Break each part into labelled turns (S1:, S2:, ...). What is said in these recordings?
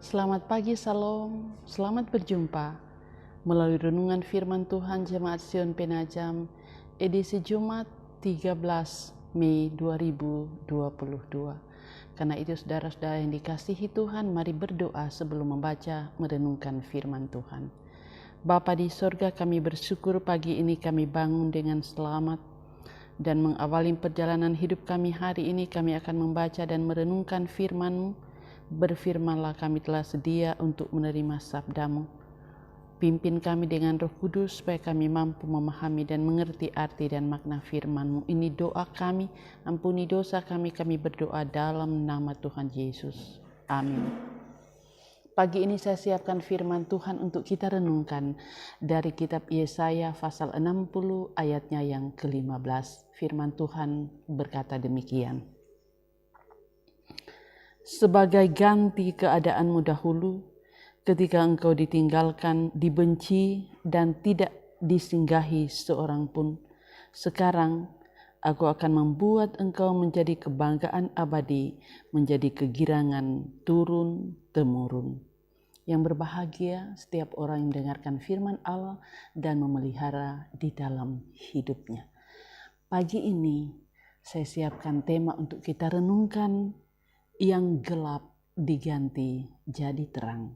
S1: Selamat pagi, Salam. Selamat berjumpa melalui renungan firman Tuhan Jemaat Sion Penajam, edisi Jumat 13 Mei 2022. Karena itu saudara-saudara yang dikasihi Tuhan, mari berdoa sebelum membaca merenungkan firman Tuhan. Bapa di sorga, kami bersyukur pagi ini kami bangun dengan selamat dan mengawali perjalanan hidup kami hari ini. Kami akan membaca dan merenungkan firman-Mu. Berfirmanlah, kami telah sedia untuk menerima sabda-Mu. Pimpin kami dengan Roh Kudus supaya kami mampu memahami dan mengerti arti dan makna firman-Mu. Ini doa kami, ampuni dosa kami berdoa dalam nama Tuhan Yesus. Amin. Pagi ini saya siapkan firman Tuhan untuk kita renungkan dari kitab Yesaya pasal 60 ayatnya yang ke-15. Firman Tuhan berkata demikian. Sebagai ganti keadaanmu dahulu, ketika engkau ditinggalkan, dibenci, dan tidak disinggahi seorang pun, sekarang aku akan membuat engkau menjadi kebanggaan abadi, menjadi kegirangan turun-temurun. Yang berbahagia setiap orang yang mendengarkan firman Allah dan memelihara di dalam hidupnya. Pagi ini saya siapkan tema untuk kita renungkan, yang gelap diganti jadi terang.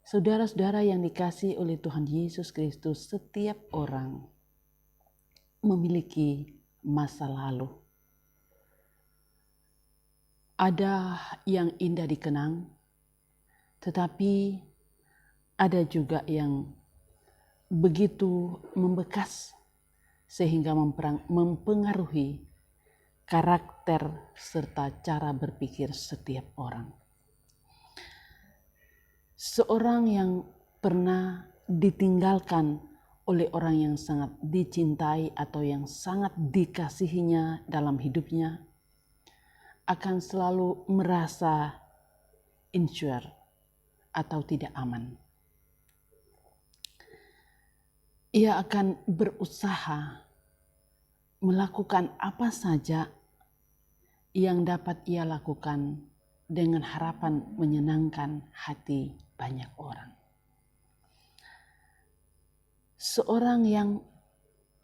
S1: Saudara-saudara yang dikasihi oleh Tuhan Yesus Kristus, setiap orang memiliki masa lalu. Ada yang indah dikenang, tetapi ada juga yang begitu membekas sehingga mempengaruhi karakter serta cara berpikir setiap orang. Seorang yang pernah ditinggalkan oleh orang yang sangat dicintai atau yang sangat dikasihinya dalam hidupnya akan selalu merasa insecure atau tidak aman. Ia akan berusaha melakukan apa saja yang dapat ia lakukan dengan harapan menyenangkan hati banyak orang. Seorang yang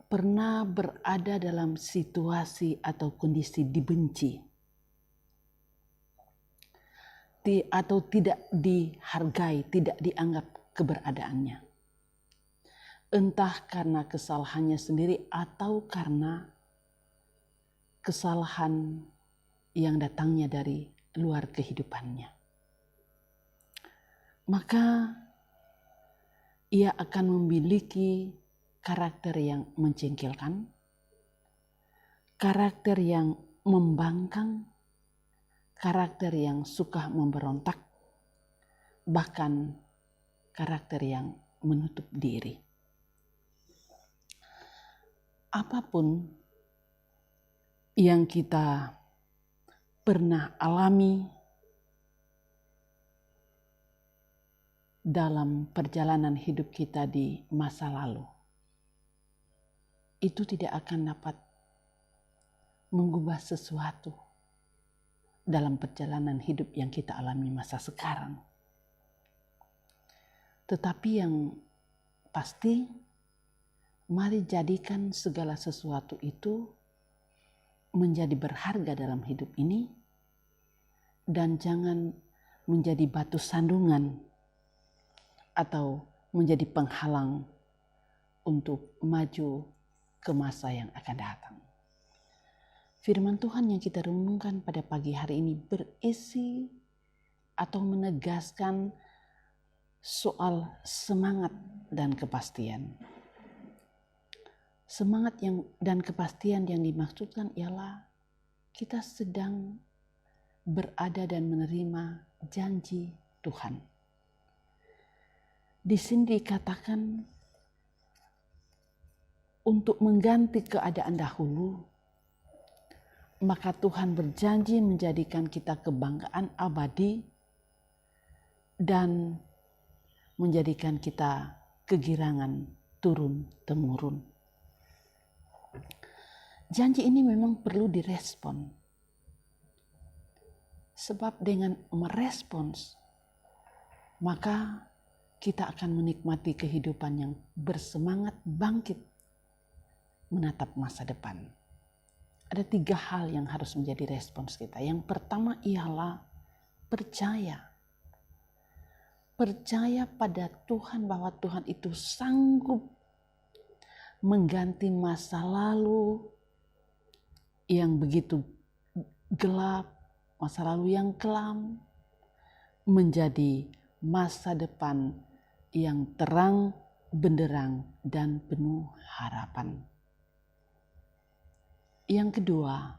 S1: pernah berada dalam situasi atau kondisi dibenci atau tidak dihargai, tidak dianggap keberadaannya, entah karena kesalahannya sendiri atau karena kesalahan yang datangnya dari luar kehidupannya, maka ia akan memiliki karakter yang menjengkelkan, karakter yang membangkang, karakter yang suka memberontak, bahkan karakter yang menutup diri. Apapun yang kita pernah alami dalam perjalanan hidup kita di masa lalu, itu tidak akan dapat mengubah sesuatu dalam perjalanan hidup yang kita alami masa sekarang. Tetapi yang pasti, mari jadikan segala sesuatu itu menjadi berharga dalam hidup ini dan jangan menjadi batu sandungan atau menjadi penghalang untuk maju ke masa yang akan datang. Firman Tuhan yang kita renungkan pada pagi hari ini berisi atau menegaskan soal semangat dan kepastian. Semangat dan kepastian yang dimaksudkan ialah kita sedang berada dan menerima janji Tuhan. Di sini dikatakan untuk mengganti keadaan dahulu, maka Tuhan berjanji menjadikan kita kebanggaan abadi dan menjadikan kita kegirangan turun-temurun. Janji ini memang perlu direspon. Sebab dengan merespons maka kita akan menikmati kehidupan yang bersemangat bangkit menatap masa depan. Ada 3 hal yang harus menjadi respons kita. Yang pertama ialah percaya. Percaya pada Tuhan bahwa Tuhan itu sanggup mengganti masa lalu yang begitu gelap, masa lalu yang kelam, menjadi masa depan yang terang, benderang, dan penuh harapan. Yang kedua,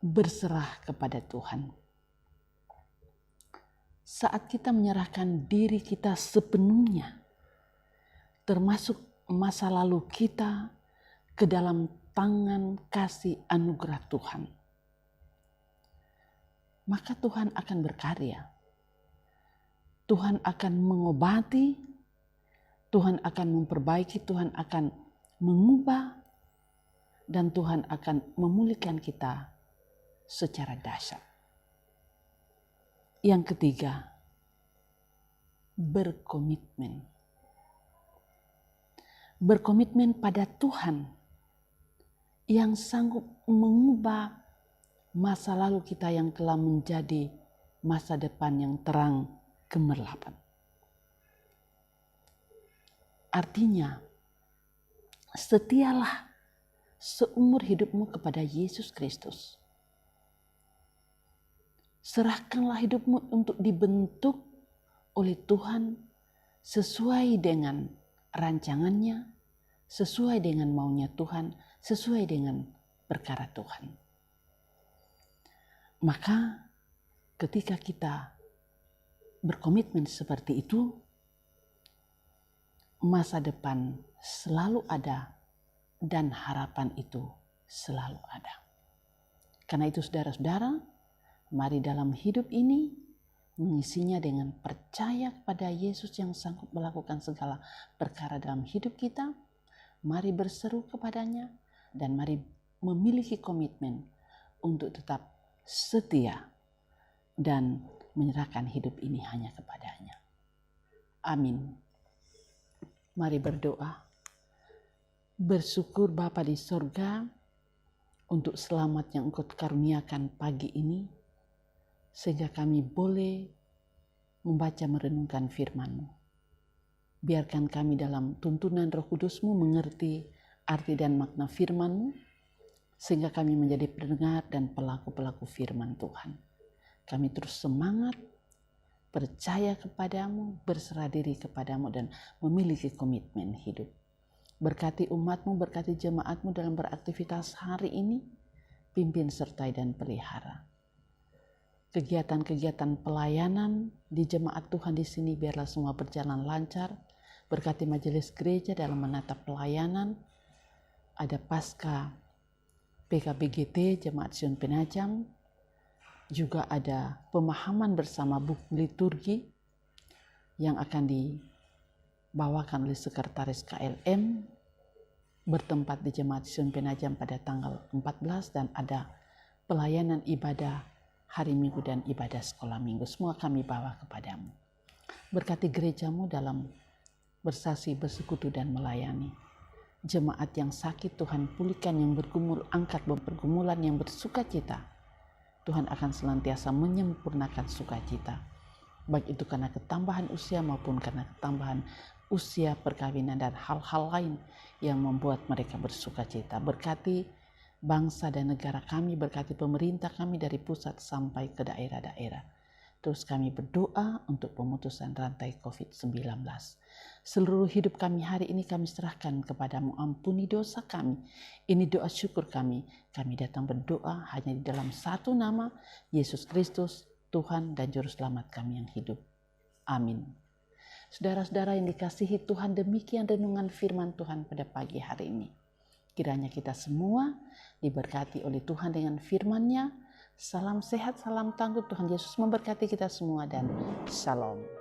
S1: berserah kepada Tuhan. Saat kita menyerahkan diri kita sepenuhnya, termasuk masa lalu kita, ke dalam tangan kasih anugerah Tuhan, maka Tuhan akan berkarya. Tuhan akan mengobati, Tuhan akan memperbaiki, Tuhan akan mengubah, dan Tuhan akan memulihkan kita secara dahsyat. Yang ketiga, berkomitmen. Berkomitmen pada Tuhan yang sanggup mengubah masa lalu kita yang telah menjadi masa depan yang terang gemerlapan. Artinya, setialah seumur hidupmu kepada Yesus Kristus. Serahkanlah hidupmu untuk dibentuk oleh Tuhan sesuai dengan rancangannya, sesuai dengan maunya Tuhan, sesuai dengan perkara Tuhan. Maka ketika kita berkomitmen seperti itu, masa depan selalu ada dan harapan itu selalu ada. Karena itu saudara-saudara, mari dalam hidup ini mengisinya dengan percaya kepada Yesus yang sanggup melakukan segala perkara dalam hidup kita. Mari berseru kepadanya dan mari memiliki komitmen untuk tetap setia dan menyerahkan hidup ini hanya kepadanya. Amin. Mari berdoa. Bersyukur Bapa di sorga untuk selamat yang Engkau karuniakan pagi ini, sehingga kami boleh membaca merenungkan firman-Mu. Biarkan kami dalam tuntunan Roh Kudus-Mu mengerti arti dan makna firman-Mu, sehingga kami menjadi pendengar dan pelaku-pelaku firman Tuhan. Kami terus semangat, percaya kepadamu, berserah diri kepadamu, dan memiliki komitmen hidup. Berkati umat-Mu, berkati jemaat-Mu dalam beraktivitas hari ini, pimpin, sertai, dan pelihara. Kegiatan-kegiatan pelayanan di jemaat Tuhan di sini biarlah semua berjalan lancar. Berkati majelis gereja dalam menatap pelayanan. Ada Pasca PKBGT Jemaat Sion Penajam. Juga ada pemahaman bersama buku liturgi yang akan dibawakan oleh Sekretaris KLM bertempat di Jemaat Sion Penajam pada tanggal 14, dan ada pelayanan ibadah hari Minggu dan ibadah sekolah Minggu. Semua kami bawa kepadamu. Berkati gerejamu dalam bersaksi, bersekutu, dan melayani. Jemaat yang sakit Tuhan pulihkan, yang bergumul angkat pergumulan, yang bersuka cita Tuhan akan senantiasa menyempurnakan sukacita. Baik itu karena ketambahan usia maupun karena ketambahan usia perkawinan dan hal-hal lain yang membuat mereka bersuka cita. Berkati bangsa dan negara kami, berkati pemerintah kami dari pusat sampai ke daerah-daerah. Terus kami berdoa untuk pemutusan rantai COVID-19. Seluruh hidup kami hari ini kami serahkan kepadamu, ampuni dosa kami. Ini doa syukur kami. Kami datang berdoa hanya di dalam satu nama, Yesus Kristus, Tuhan dan Juru Selamat kami yang hidup. Amin. Saudara-saudara yang dikasihi Tuhan, demikian renungan firman Tuhan pada pagi hari ini. Kiranya kita semua diberkati oleh Tuhan dengan firman-Nya. Salam sehat, salam tangguh. Tuhan Yesus memberkati kita semua dan shalom.